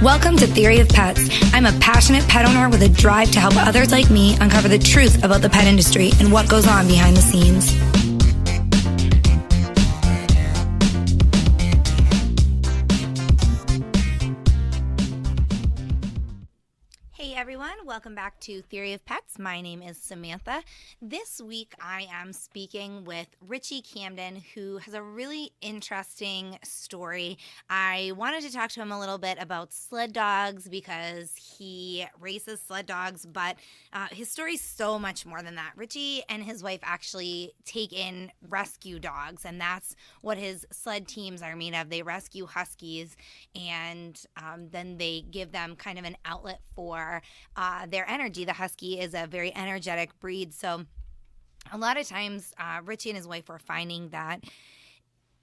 Welcome to Theory of Pets. I'm a passionate pet owner with a drive to help others like me uncover the truth about the pet industry and what goes on behind the scenes. Hey everyone, welcome back to Theory of Pets. My name is Samantha. This week I am speaking with Richie Camden, who has a really interesting story. I wanted to talk to him a little bit about sled dogs because he races sled dogs, but his story is so much more than that. Richie and his wife actually take in rescue dogs, and that's what his sled teams are made of. They rescue huskies, and then they give them kind of an outlet for their energy. The husky is a very energetic breed, so a lot of times Richie and his wife were finding that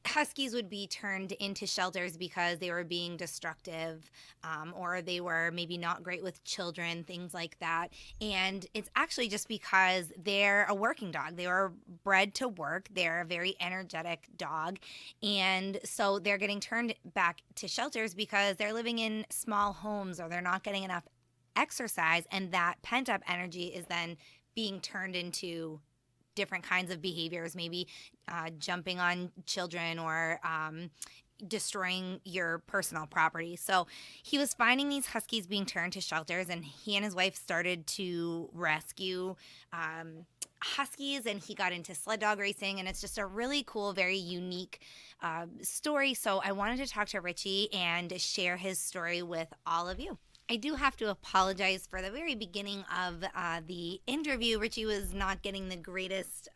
huskies would be turned into shelters because they were being destructive, or they were maybe not great with children, things like that. And it's actually just because they're a working dog. They were bred to work. They're a very energetic dog. And so they're getting turned back to shelters because they're living in small homes or they're not getting enough exercise, and that pent-up energy is then being turned into different kinds of behaviors, maybe jumping on children or destroying your personal property. So he was finding these huskies being turned to shelters, and he and his wife started to rescue huskies, and he got into sled dog racing, and it's just a really cool, very unique story. So I wanted to talk to Richie and share his story with all of you. I do have to apologize for the very beginning of the interview. Richie was not getting the greatest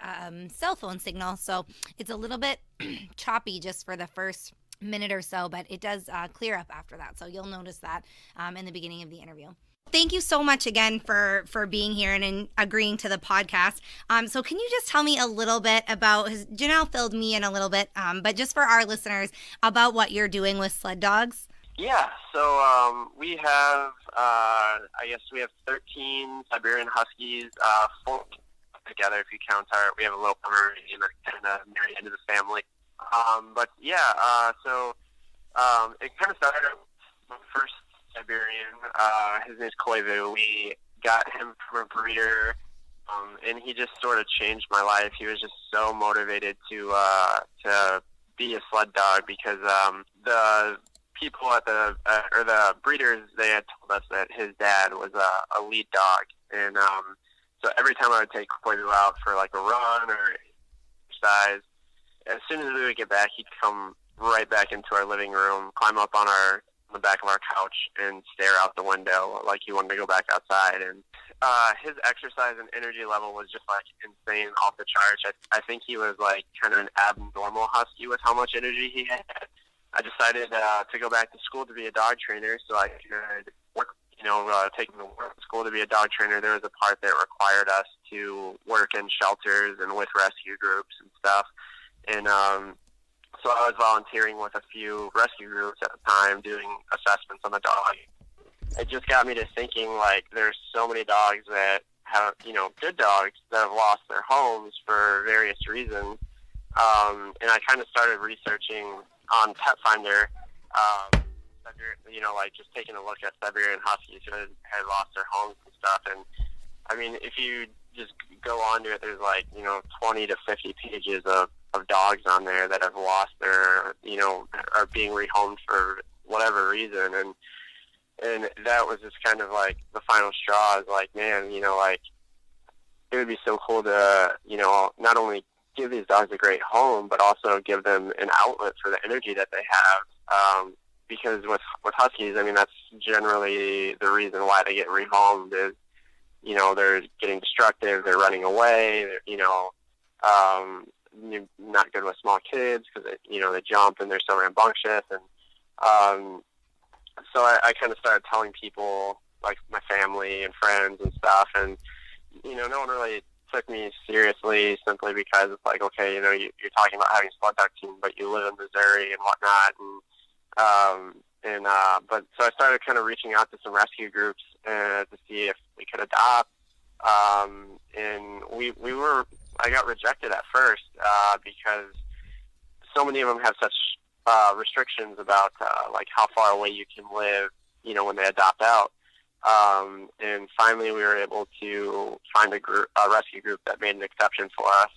cell phone signal, so it's a little bit choppy just for the first minute or so, but it does clear up after that, so you'll notice that in the beginning of the interview. Thank you so much again for being here and agreeing to the podcast. So can you just tell me a little bit about, Janelle filled me in a little bit, but just for our listeners, about what you're doing with sled dogs? Yeah, so we have, we have 13 Siberian Huskies, 4 together if you count we have a little Pomeranian that kind of married into the family. It kind of started with my first Siberian. His name's Koivu. We got him from a breeder, and he just sort of changed my life. He was just so motivated to be a sled dog because the people at the breeders, they had told us that his dad was a lead dog, and so every time I would take Koivu out for like a run or exercise, as soon as we would get back, he'd come right back into our living room, climb up on the back of our couch, and stare out the window like he wanted to go back outside. And his exercise and energy level was just like insane, off the charts. I think he was like kind of an abnormal husky with how much energy he had. I decided to go back to school to be a dog trainer so I could work, taking the work to school to be a dog trainer. There was a part that required us to work in shelters and with rescue groups and stuff. And so I was volunteering with a few rescue groups at the time doing assessments on the dog. It just got me to thinking, like, there's so many dogs that have, good dogs that have lost their homes for various reasons. And I kind of started researching on Pet Finder, just taking a look at Siberian Huskies who had lost their homes and stuff. And I mean, if you just go onto it, there's 20 to 50 pages of dogs on there that have lost their, are being rehomed for whatever reason. And that was just kind of like the final straw. Is like, man, it would be so cool to, not only give these dogs a great home, but also give them an outlet for the energy that they have. Because with Huskies, I mean, that's generally the reason why they get rehomed is, they're getting destructive, they're running away, not good with small kids because, they jump and they're so rambunctious. And so I kind of started telling people, like my family and friends and stuff, and, no one really took me seriously simply because it's like, okay, you're talking about having a sled dog team, but you live in Missouri and whatnot. But so I started kind of reaching out to some rescue groups to see if we could adopt. And I got rejected at first because so many of them have such restrictions about like how far away you can live when they adopt out. And finally, we were able to find a rescue group that made an exception for us.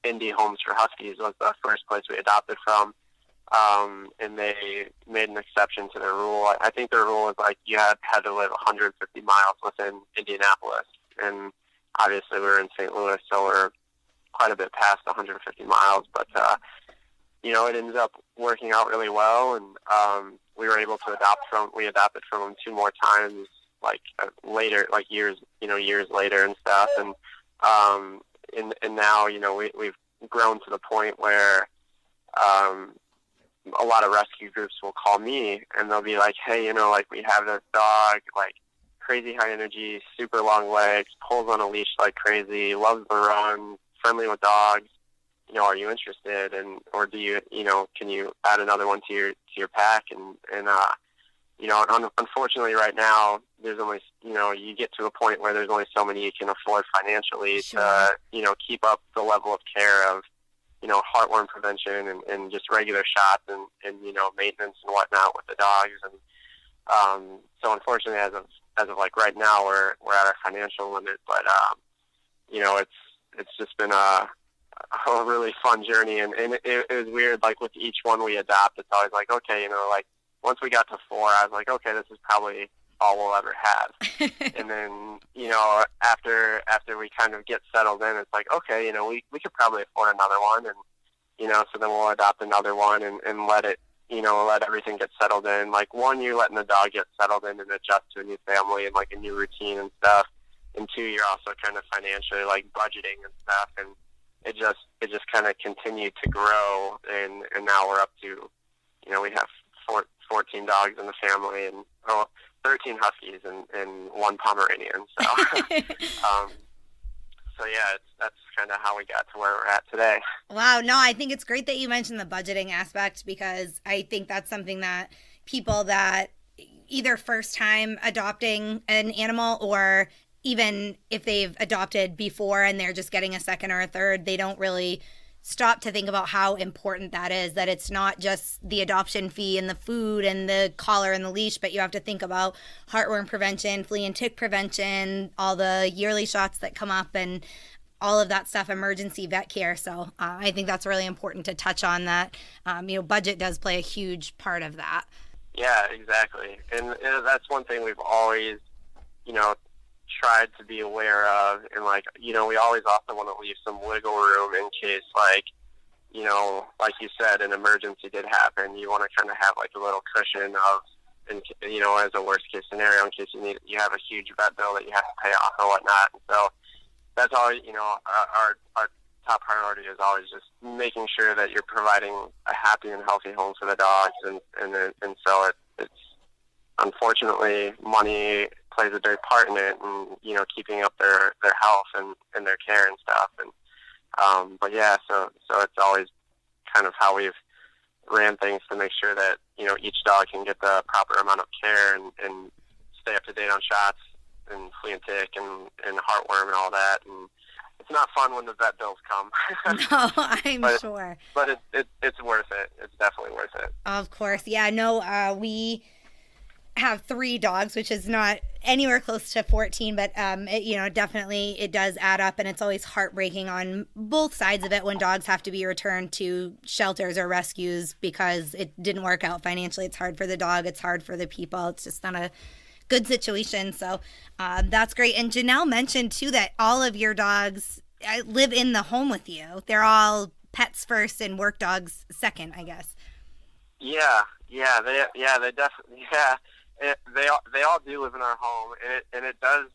Indie Homes for Huskies was the first place we adopted from, and they made an exception to their rule. I think their rule is like you had to live 150 miles within Indianapolis, and obviously we were in St. Louis, so we're quite a bit past 150 miles, but it ended up working out really well, and we were able to we adopted from them 2 more times, later, years later and stuff, and now, we've grown to the point where a lot of rescue groups will call me, and they'll be like, hey, we have this dog, crazy high energy, super long legs, pulls on a leash like crazy, loves to run, friendly with dogs. Are you interested? Or do you, can you add another one to your pack? And unfortunately right now, there's only, you get to a point where there's only so many you can afford financially to, keep up the level of care of, heartworm prevention and just regular shots and maintenance and whatnot with the dogs. And, so unfortunately, as of right now, we're at our financial limit, but, it's just been a really fun journey, and it was weird, with each one we adopt, it's always like, okay, once we got to 4, I was like, okay, this is probably all we'll ever have. And then, after we kind of get settled in, it's like, okay, we could probably afford another one, and, so then we'll adopt another one and let it, let everything get settled in. 1, you're letting the dog get settled in and adjust to a new family and, a new routine and stuff. And 2, you're also kind of financially, budgeting and stuff, and it just kind of continued to grow, and now we're up to, we have 14 dogs in the family, and 13 Huskies and 1 Pomeranian. So, that's kind of how we got to where we're at today. Wow. No, I think it's great that you mentioned the budgeting aspect, because I think that's something that people that either first time adopting an animal, or even if they've adopted before and they're just getting a second or a third, they don't really stop to think about how important that is, that it's not just the adoption fee and the food and the collar and the leash, but you have to think about heartworm prevention, flea and tick prevention, all the yearly shots that come up, and all of that stuff, emergency vet care. So I think that's really important to touch on that. Budget does play a huge part of that. Yeah, exactly. And that's one thing we've always, tried to be aware of, and we always also want to leave some wiggle room in case like you said, an emergency did happen. You want to kind of have a little cushion of, as a worst case scenario, in case you have a huge vet bill that you have to pay off or whatnot. And so that's always, our top priority is always just making sure that you're providing a happy and healthy home for the dogs, and so it's unfortunately money plays a big part in it, and keeping up their health and their care and stuff, and but yeah, so it's always kind of how we've ran things to make sure that each dog can get the proper amount of care and stay up to date on shots and flea and tick and heartworm and all that. And it's not fun when the vet bills come. No, I'm sure, but it's worth it. It's definitely worth it. Of course, yeah. No, we have 3 dogs, which is not anywhere close to 14, but definitely it does add up, and it's always heartbreaking on both sides of it when dogs have to be returned to shelters or rescues because it didn't work out financially. It's hard for the dog, it's hard for the people. It's just not a good situation. So that's great. And Janelle mentioned too that all of your dogs live in the home with you. They're all pets first and work dogs second, I guess. They definitely, they all do live in our home, and it does.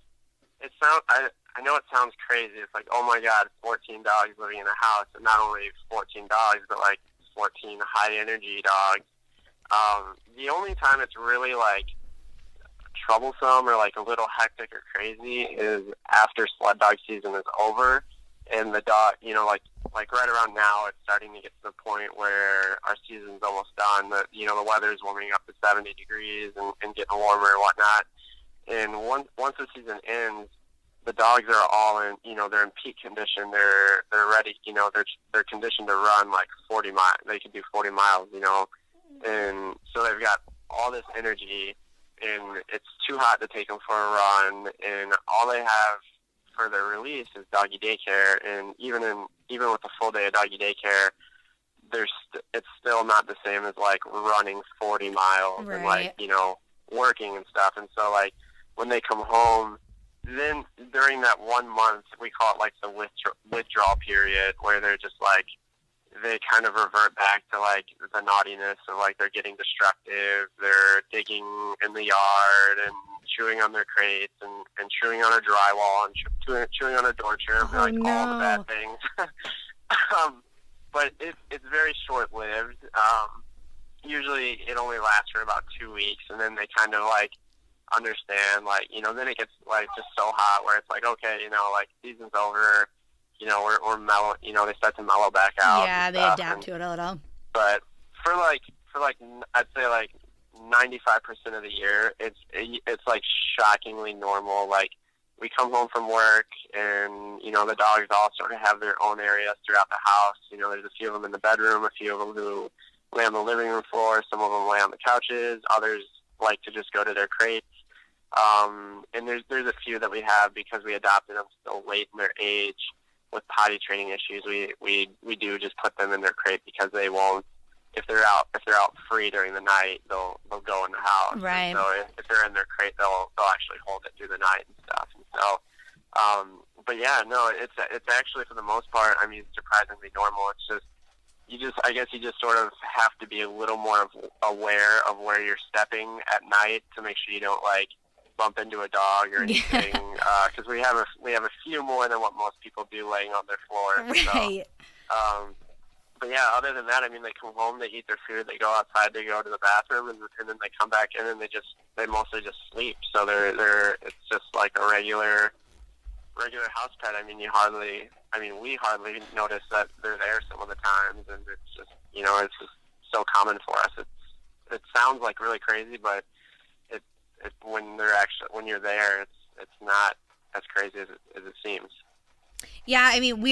It sounds. I know it sounds crazy. It's like, oh my God, 14 dogs living in a house, and not only 14 dogs, but 14 high energy dogs. The only time it's really troublesome or a little hectic or crazy is after sled dog season is over, and the dog, right around now, it's starting to get to the point where our season's almost done. The weather's warming up to 70 degrees and getting warmer and whatnot. And once the season ends, the dogs are all in, they're in peak condition. They're ready, they're conditioned to run 40 miles. They can do 40 miles, and so they've got all this energy, and it's too hot to take them for a run, and all they have for their release is doggy daycare. And even with a full day of doggy daycare, it's still not the same as like running 40 miles Right. and like, you know, working and stuff. And so like when they come home, then during that 1 month, we call it like the withdrawal period, where they're just like, they kind of revert back to like the naughtiness of like they're getting destructive, they're digging in the yard and chewing on their crates and chewing on a drywall and chewing on a door trim, Oh, like all the no. bad things. But it's very short-lived. Usually it only lasts for about 2 weeks, and then they kind of like understand, like, you know, then it gets like just so hot where it's like, okay, you know, like season's over, you know, we're mellow, you know, they start to mellow back out. Yeah, they adapt to it a little. But for like I'd say like 95% of the year, it's like shockingly normal. Like we come home from work, and you know the dogs all sort of have their own areas throughout the house. You know, there's a few of them in the bedroom, a few of them who lay on the living room floor, some of them lay on the couches, others like to just go to their crates. And there's a few that we have because we adopted them so late in their age with potty training issues. We do just put them in their crate because they won't, if they're out free during the night, they'll go in the house. Right. And so if they're in their crate, they'll actually hold it through the night and stuff. And so, but yeah, no, it's actually for the most part, I mean, surprisingly normal. It's just I guess you just sort of have to be a little more aware of where you're stepping at night to make sure you don't like bump into a dog or anything, because we have a few more than what most people do laying on their floors. Right. So, but yeah, other than that, I mean, they come home, they eat their food, they go outside, they go to the bathroom, and then they come back in and they mostly just sleep. So it's just like a regular house pet. I mean, we hardly notice that they're there some of the times, and it's just, you know, it's just so common for us. It sounds like really crazy, but when you're there, it's not as crazy as it seems. Yeah, I mean,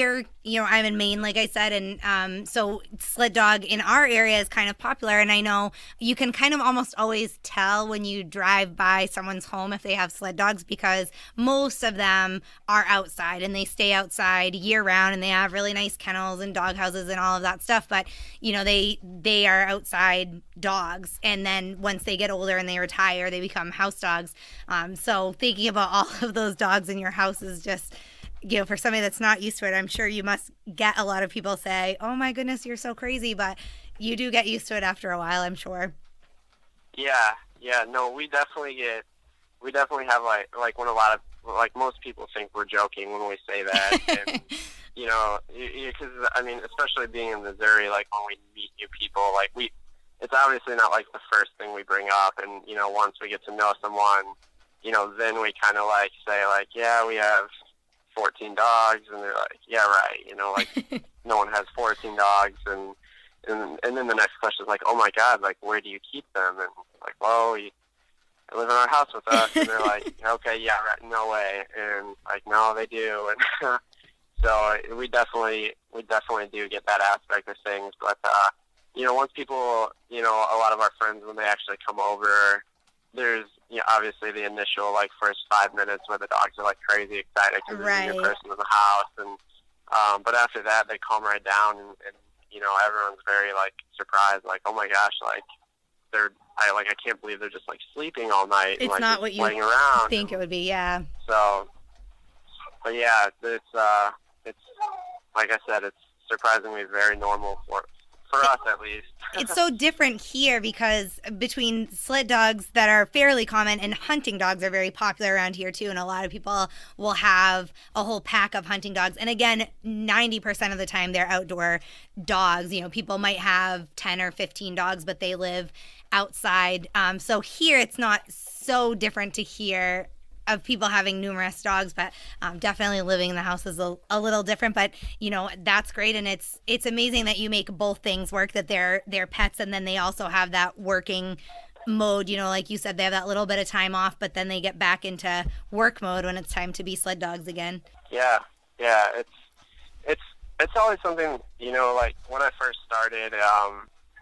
I'm in Maine, like I said, and so sled dog in our area is kind of popular, and I know you can kind of almost always tell when you drive by someone's home if they have sled dogs, because most of them are outside, and they stay outside year round, and they have really nice kennels and dog houses and all of that stuff, but, you know, they are outside dogs, and then once they get older and they retire, they become house dogs. So thinking about all of those dogs in your house is just, you know, for somebody that's not used to it, I'm sure you must get a lot of people say, oh my goodness, you're so crazy, but you do get used to it after a while, I'm sure. Yeah, no, we definitely have like when a lot of, like most people think we're joking when we say that, and you know, because I mean, especially being in Missouri, like when we meet new people, like it's obviously not like the first thing we bring up, and you know, once we get to know someone, you know, then we kind of like say like, yeah, we have 14 dogs, and they're like, yeah, right, you know, like no one has 14 dogs, and then the next question is like, oh my God, like where do you keep them? And like, well, they live in our house with us, and they're like, okay, yeah, right, no way, and like, no, they do, and so we definitely do get that aspect of things, but you know, once people, you know, a lot of our friends, when they actually come over, there's, you know, obviously the initial like first 5 minutes where the dogs are like crazy excited because there's a new person in the house, and but after that they calm right down, and you know, everyone's very like surprised, like, oh my gosh, like I can't believe they're just like sleeping all night. It's and, like, not what you playing around. think it would be, yeah. So, but yeah, it's like I said, it's surprisingly very normal for us, at least. It's so different here because between sled dogs that are fairly common and hunting dogs are very popular around here too, and a lot of people will have a whole pack of hunting dogs. And again, 90% of the time they're outdoor dogs. You know, people might have 10 or 15 dogs, but they live outside. So here it's not so different to hear of people having numerous dogs, but definitely living in the house is a little different. But you know, that's great, and it's amazing that you make both things work, that they're pets, and then they also have that working mode. You know, like you said, they have that little bit of time off, but then they get back into work mode when it's time to be sled dogs again. Yeah, it's always something, you know, like when I first started,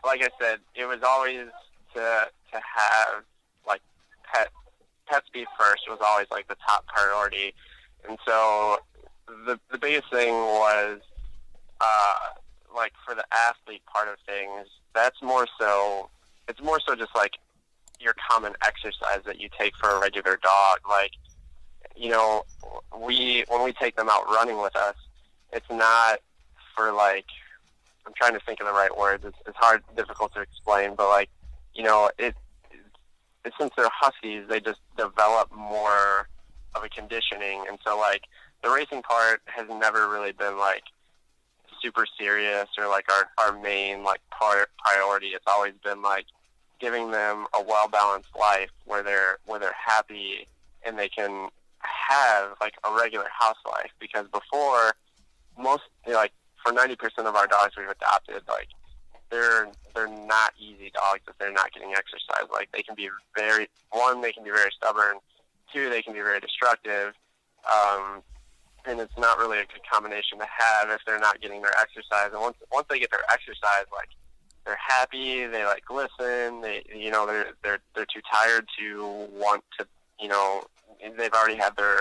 like I said, it was always to have like pet speed first was always like the top priority. And so the biggest thing was like for the athlete part of things, it's more so just like your common exercise that you take for a regular dog. Like, you know, when we take them out running with us, it's not for like, I'm trying to think of the right words. It's difficult to explain, but like, you know, since they're huskies, they just develop more of a conditioning. And so like the racing part has never really been like super serious or like our main like priority. It's always been like giving them a well-balanced life where they're happy and they can have like a regular house life. Because before, like for 90% of our dogs we've adopted, like they're not easy dogs if they're not getting exercise. Like they can be very stubborn. 2, they can be very destructive. And it's not really a good combination to have if they're not getting their exercise. And once they get their exercise, like they're happy, they like listen, they're too tired to want to, you know, they've already had their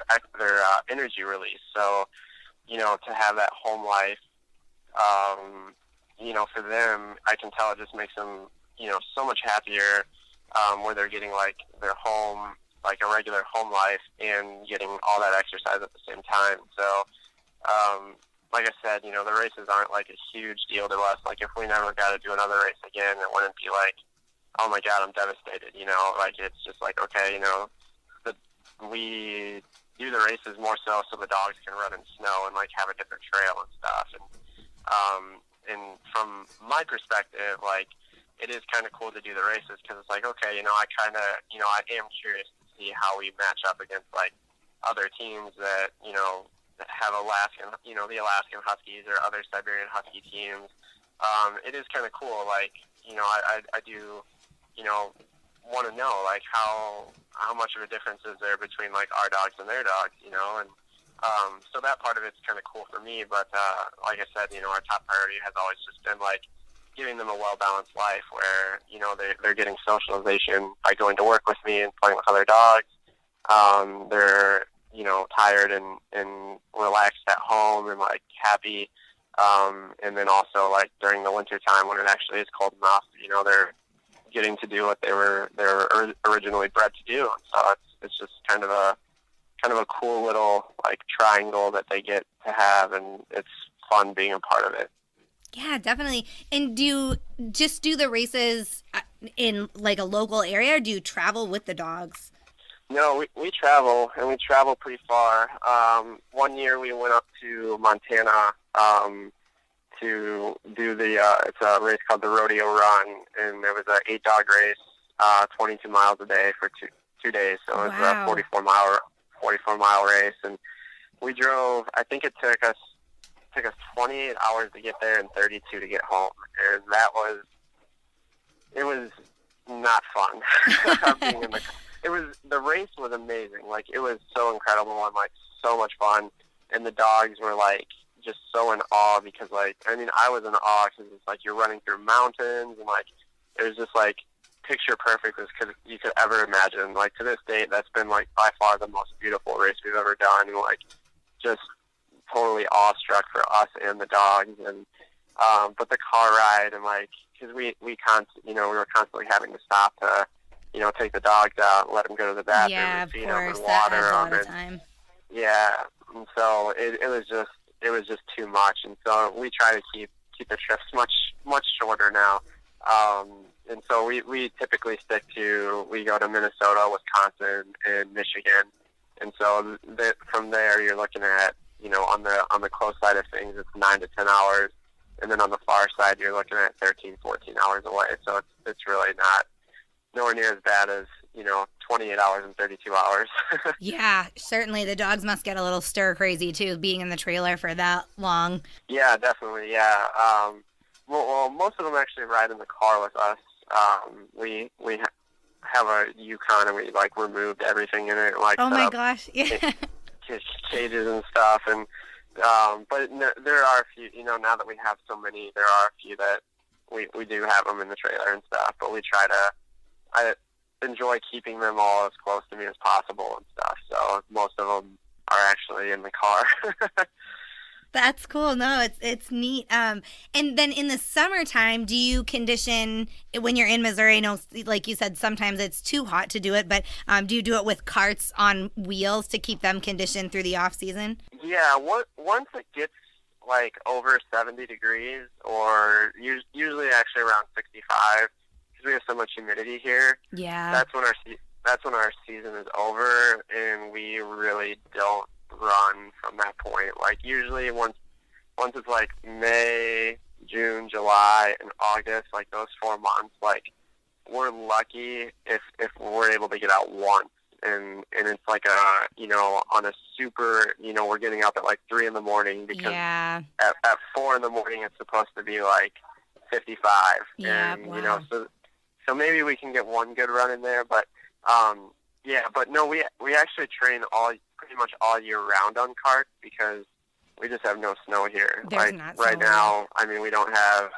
energy release. So, you know, to have that home life, you know, for them, I can tell it just makes them, you know, so much happier, where they're getting like their home, like a regular home life, and getting all that exercise at the same time. So, like I said, you know, the races aren't like a huge deal to us. Like if we never got to do another race again, it wouldn't be like, oh my God, I'm devastated. You know, like it's just like, okay, you know, we do the races more so the dogs can run in snow and like have a different trail and stuff. And from my perspective, like it is kind of cool to do the races because it's like, okay, you know, I am curious to see how we match up against like other teams that, you know, that have Alaskan, you know, the Alaskan Huskies or other Siberian Husky teams. It is kind of cool. Like, you know, I do, you know, want to know like how much of a difference is there between like our dogs and their dogs, you know, and so that part of it's kind of cool for me. But like I said, you know, our top priority has always just been like giving them a well-balanced life where, you know, they're getting socialization by going to work with me and playing with other dogs. They're, you know, tired and relaxed at home and like happy. And then also like during the winter time when it actually is cold enough, you know, they're getting to do what they were originally bred to do. So it's just kind of a cool little like triangle that they get to have, and it's fun being a part of it. Yeah, definitely. And do you just do the races in like a local area, or do you travel with the dogs? No, we travel, and we travel pretty far. One year we went up to Montana to do it's a race called the Rodeo Run, and it was an 8-dog race, 22 miles a day for two days. So it was a 44 mile race, and we drove. I think it took us 28 hours to get there and 32 to get home, and it was not fun. Being in the race was amazing. Like it was so incredible and like so much fun, and the dogs were like just so in awe because like, I mean, I was in awe because it's like you're running through mountains and like it was just like picture perfect as you could ever imagine. Like to this date, that's been like by far the most beautiful race we've ever done, and like just totally awestruck for us and the dogs. And but the car ride and like because we were constantly having to stop to, you know, take the dogs out, let them go to the bathroom, and feed them and water them. And time. Yeah, and so it was just too much, and so we try to keep the trips much shorter now. And so we typically we go to Minnesota, Wisconsin, and Michigan, and so from there you're looking at, you know, on the close side of things, it's 9 to 10 hours, and then on the far side you're looking at 13, 14 hours away. So it's really nowhere near as bad as, you know, 28 hours and 32 hours. Yeah, certainly the dogs must get a little stir crazy too, being in the trailer for that long. Yeah, definitely. Yeah. Well, most of them actually ride in the car with us. We have a Yukon, and we like removed everything in it. Like, oh my gosh, yeah. Cages and stuff, and but there are a few. You know, now that we have so many, there are a few that we do have them in the trailer and stuff. But we try to. enjoy keeping them all as close to me as possible and stuff. So most of them are actually in the car. That's cool. No, it's neat. And then in the summertime, do you condition when you're in Missouri? I know, like you said, sometimes it's too hot to do it, but do you do it with carts on wheels to keep them conditioned through the off season? Yeah, once it gets like over 70 degrees, or usually actually around 65, because we have so much humidity here. Yeah, that's when our season is over, and we really don't run from that point. Like usually once it's like May, June, July, and August, like those 4 months, like we're lucky if we're able to get out once. And it's like on a super, we're getting up at like 3 a.m, because yeah. at 4 a.m. it's supposed to be like 55. Yeah, and wow. so maybe we can get one good run in there, but yeah, but no, we actually train pretty much all year round on carts, because we just have no snow here. There's like not right snow. now, I mean, we don't have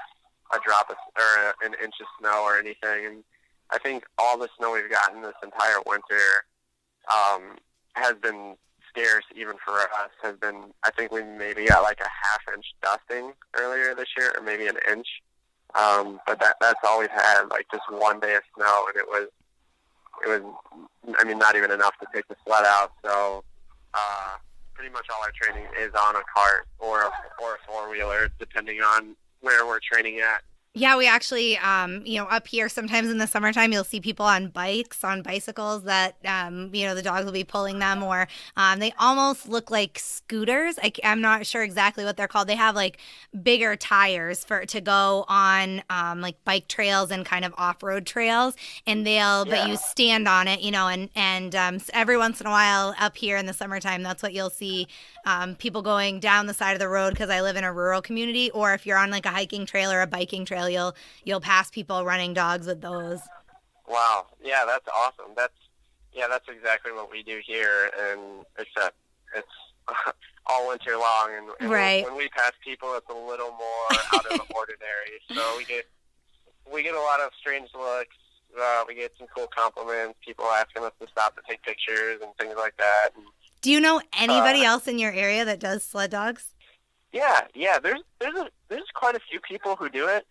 a drop of, or an inch of snow or anything. And I think all the snow we've gotten this entire winter has been scarce, even for us. I think we maybe got like a half-inch dusting earlier this year, or maybe an inch. But that's all we've had, like just one day of snow, and it was, I mean, not even enough to take the sled out. So pretty much all our training is on a cart or a four-wheeler, depending on where we're training at. Yeah, we actually, up here sometimes in the summertime, you'll see people on bicycles that, the dogs will be pulling them, or they almost look like scooters. I'm not sure exactly what they're called. They have like bigger tires to go on like bike trails and kind of off-road trails, and but you stand on it, and every once in a while up here in the summertime, that's what you'll see, people going down the side of the road, because I live in a rural community, or if you're on like a hiking trail or a biking trail, you'll pass people running dogs with those. Wow. Yeah, that's awesome. That's exactly what we do here, and except it's all winter long, and right. when we pass people, it's a little more out of the ordinary. So we get a lot of strange looks. We get some cool compliments, people asking us to stop to take pictures and things like that. And, do you know anybody else in your area that does sled dogs? Yeah. There's quite a few people who do it.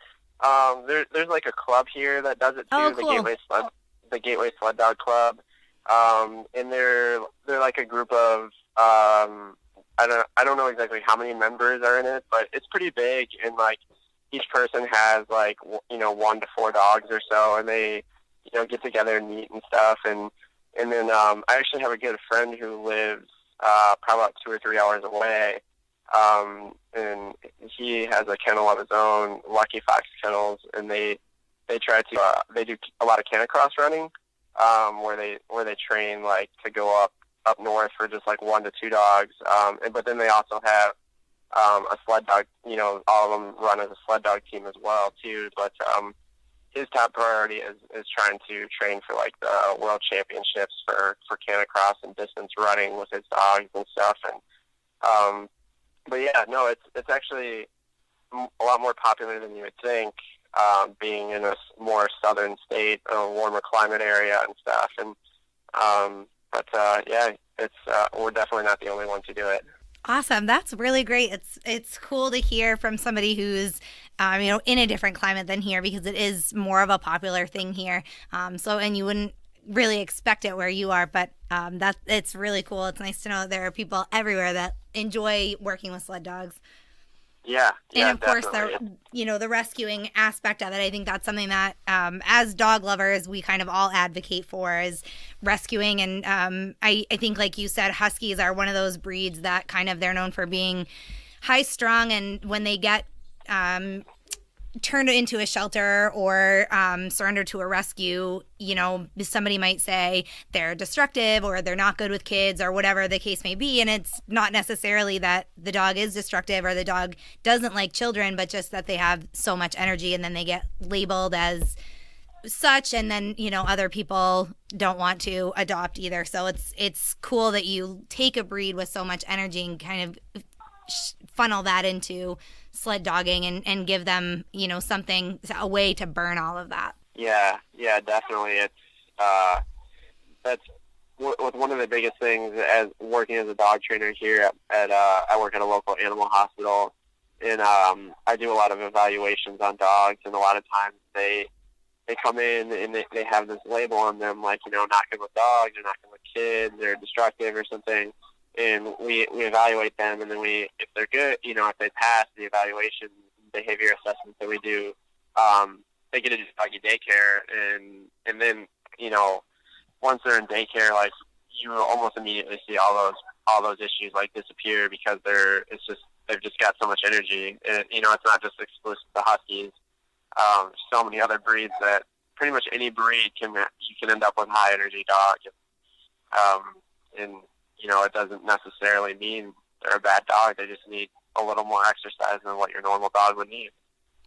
There's like a club here that does it too. Oh, cool. The Gateway Sled Dog Club, and they're like a group of I don't know exactly how many members are in it, but it's pretty big, and like each person has like 1 to 4 dogs or so, and they get together and meet and stuff, and then I actually have a good friend who lives probably about 2 or 3 hours away. And he has a kennel of his own, Lucky Fox Kennels, and they try to they do a lot of canicross running, where they train like to go up north for just like 1 to 2 dogs, but then they also have a sled dog. All of them run as a sled dog team as well too. But his top priority is trying to train for like the world championships for canicross and distance running with his dogs and stuff. And but yeah, no, it's actually a lot more popular than you would think, being in a more southern state, a warmer climate area and stuff. And yeah, we're definitely not the only ones to do it. Awesome. That's really great. It's cool to hear from somebody who's in a different climate than here, because it is more of a popular thing here. And you wouldn't really expect it where you are, but it's really cool. It's nice to know that there are people everywhere that enjoy working with sled dogs. Yeah, and of course, definitely. the rescuing aspect of it. I think that's something that, as dog lovers, we kind of all advocate for, is rescuing. And I think, like you said, Huskies are one of those breeds that they're known for being high strung, and when they get turned into a shelter or surrendered to a rescue, somebody might say they're destructive or they're not good with kids or whatever the case may be. And it's not necessarily that the dog is destructive or the dog doesn't like children, but just that they have so much energy, and then they get labeled as such, and then other people don't want to adopt either. So it's cool that you take a breed with so much energy and kind of funnel that into sled dogging and give them, a way to burn all of that. Yeah, definitely. that's one of the biggest things as working as a dog trainer here at I work at a local animal hospital, and I do a lot of evaluations on dogs, and a lot of times they come in and they have this label on them, like, not good with dogs, they're not good with kids, they're destructive or something, and we evaluate them, and then if they're good, if they pass the evaluation behavior assessment that we do, they get a doggy daycare, and then, once they're in daycare, like, you almost immediately see all those issues like disappear, because they've just got so much energy. And, it's not just exclusive to Huskies. So many other breeds that pretty much any breed you can end up with high energy dog. And it doesn't necessarily mean they're a bad dog. They just need a little more exercise than what your normal dog would need.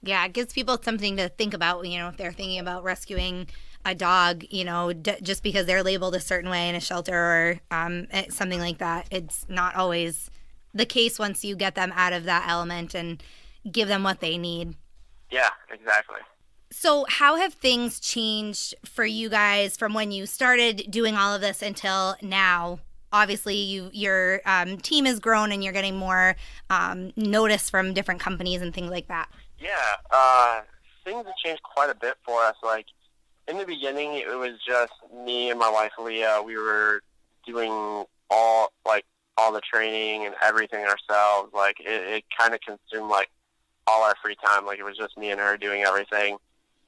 Yeah, it gives people something to think about, if they're thinking about rescuing a dog, just because they're labeled a certain way in a shelter or something like that. It's not always the case once you get them out of that element and give them what they need. Yeah, exactly. So how have things changed for you guys from when you started doing all of this until now? Obviously, your team has grown and you're getting more notice from different companies and things like that. Yeah, things have changed quite a bit for us. Like, in the beginning, it was just me and my wife, Leah. We were doing all the training and everything ourselves. Like, it kind of consumed, like, all our free time. Like, it was just me and her doing everything.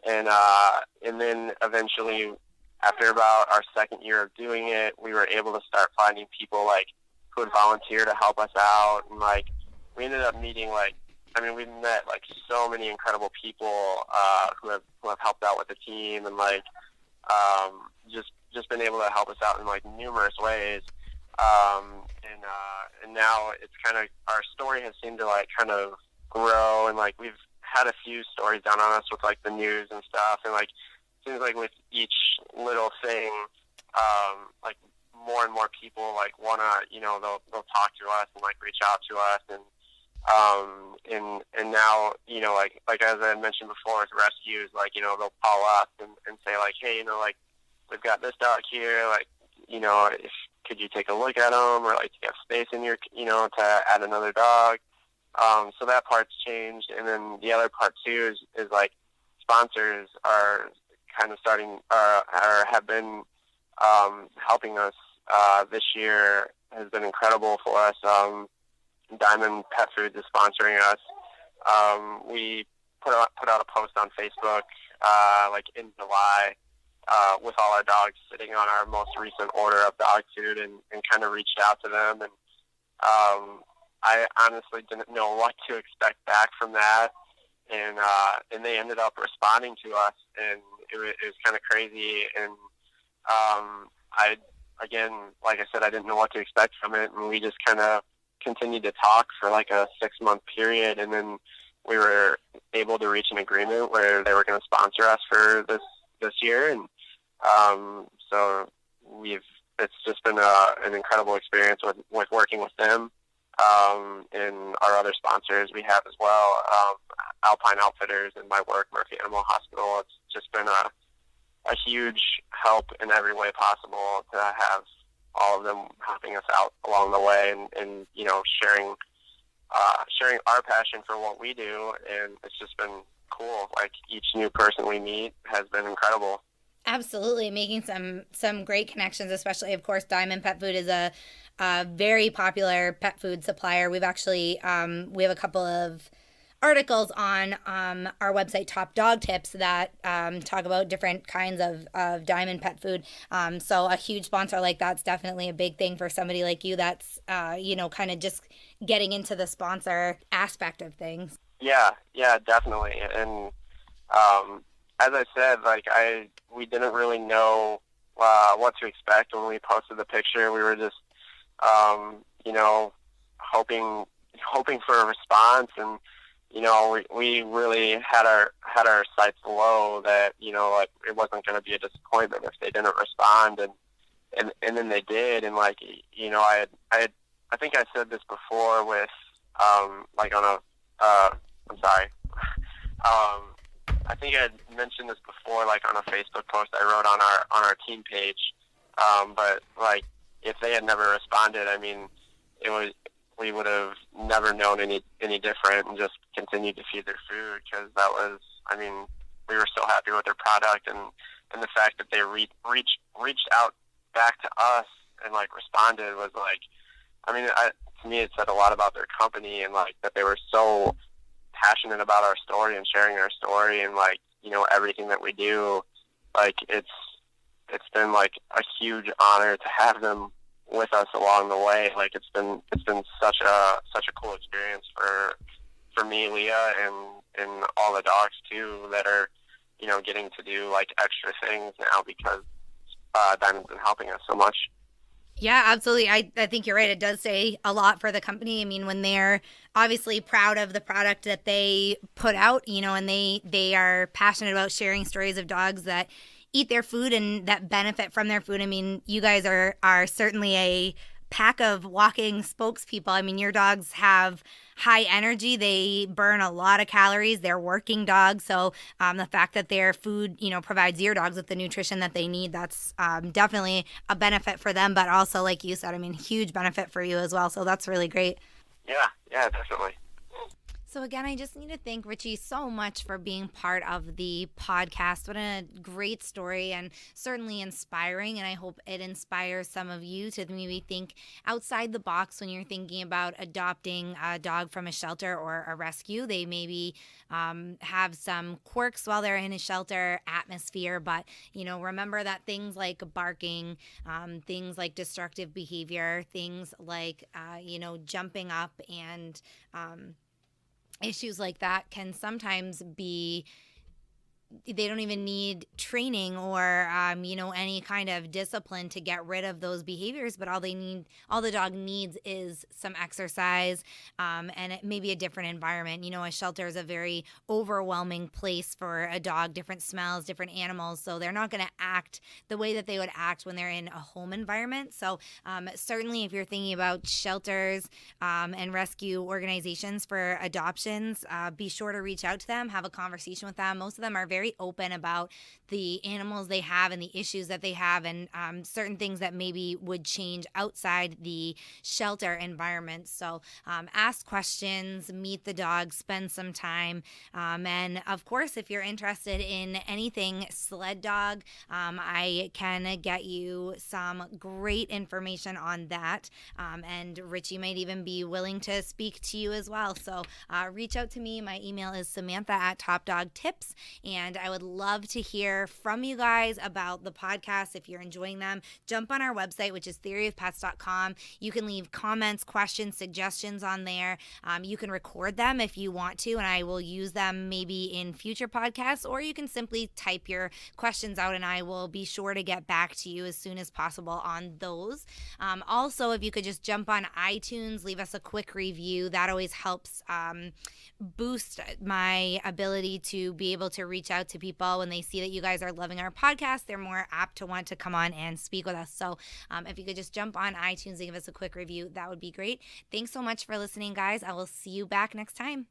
And then eventually, after about our second year of doing it, we were able to start finding people, like, who would volunteer to help us out. And, like, we ended up meeting, we've met, like, so many incredible people who have helped out with the team, and, like, just been able to help us out in, like, numerous ways. And now it's kind of, our story has seemed to, like, kind of grow, and, like, we've had a few stories down on us with, like, the news and stuff, and, like, it seems like with each little thing, like, more and more people, like, wanna, they'll talk to us and, like, reach out to us, and now, like as I mentioned before with rescues, like, they'll call us and say, like, hey, like, we've got this dog here, like, could you take a look at him, or, like, do you have space in your, to add another dog? So that part's changed. And then the other part too is like, sponsors are kind of starting, or have been, helping us. This year has been incredible for us. Diamond Pet Foods is sponsoring us. We put out a post on Facebook, like in July, with all our dogs sitting on our most recent order of dog food, and kind of reached out to them. And I honestly didn't know what to expect back from that. And they ended up responding to us, and it was kind of crazy. And again, like I said, I didn't know what to expect from it, and we just kind of continued to talk for like a 6-month period, and then we were able to reach an agreement where they were going to sponsor us for this year. And so it's just been an incredible experience with working with them, and our other sponsors we have as well, Alpine Outfitters and my work, Murphy Animal Hospital. It's just been a huge help in every way possible to have all of them helping us out along the way, and sharing our passion for what we do. And it's just been cool. Like, each new person we meet has been incredible. Absolutely, making some great connections, especially, of course, Diamond Pet Food is a very popular pet food supplier. We've actually we have a couple of articles on our website, Top Dog Tips, that talk about different kinds of Diamond Pet Food. So a huge sponsor like that's definitely a big thing for somebody like you that's, kind of just getting into the sponsor aspect of things. Yeah, definitely. And as I said, like, we didn't really know what to expect when we posted the picture. We were just, hoping for a response, and we really had our sights low that, like, it wasn't going to be a disappointment if they didn't respond, and then they did. And, like, I think I said this before with, like, on a, I'm sorry, I think I had mentioned this before, like on a Facebook post I wrote on our team page. But like, if they had never responded, I mean, we would have never known any different and just continued to feed their food, because that was, I mean, we were so happy with their product, and the fact that they reached out back to us and like responded was like, I mean, to me it said a lot about their company, and like that they were so passionate about our story and sharing our story, and like, everything that we do. Like, it's been like a huge honor to have them with us along the way. Like, it's been such a cool experience for me, Leah, and all the dogs too, that are getting to do like extra things now because Diamond's been helping us so much. Yeah, absolutely. I think you're right. It does say a lot for the company. I mean, when they're obviously proud of the product that they put out, and they are passionate about sharing stories of dogs that eat their food and that benefit from their food. I mean, you guys are certainly a pack of walking spokespeople. I mean, your dogs have high energy. They burn a lot of calories. They're working dogs. So the fact that their food, provides your dogs with the nutrition that they need, that's definitely a benefit for them. But also, like you said, I mean, huge benefit for you as well. So that's really great. Yeah, definitely. So again, I just need to thank Richie so much for being part of the podcast. What a great story, and certainly inspiring. And I hope it inspires some of you to maybe think outside the box when you're thinking about adopting a dog from a shelter or a rescue. They maybe have some quirks while they're in a shelter atmosphere, but remember that things like barking, things like destructive behavior, things like jumping up and issues like that can sometimes be, they don't even need training or any kind of discipline to get rid of those behaviors, but all the dog needs is some exercise, and it may be a different environment. A shelter is a very overwhelming place for a dog, different smells, different animals, so they're not going to act the way that they would act when they're in a home environment. So certainly if you're thinking about shelters and rescue organizations for adoptions, be sure to reach out to them, have a conversation with them. Most of them are very open about the animals they have and the issues that they have, and certain things that maybe would change outside the shelter environment. So ask questions, meet the dog, spend some time, and of course, if you're interested in anything Sled dog, I can get you some great information on that, and Richie might even be willing to speak to you as well. So reach out to me. My email is samantha@topdogtips, and I would love to hear from you guys about the podcast. If you're enjoying them, jump on our website, which is theoryofpets.com. You can leave comments, questions, suggestions on there. You can record them if you want to, and I will use them maybe in future podcasts, or you can simply type your questions out and I will be sure to get back to you as soon as possible on those. Also, if you could just jump on iTunes, leave us a quick review. That always helps boost my ability to be able to reach out to people. When they see that you guys are loving our podcast, they're more apt to want to come on and speak with us. So if you could just jump on iTunes and give us a quick review, that would be great. Thanks so much for listening, guys. I will see you back next time.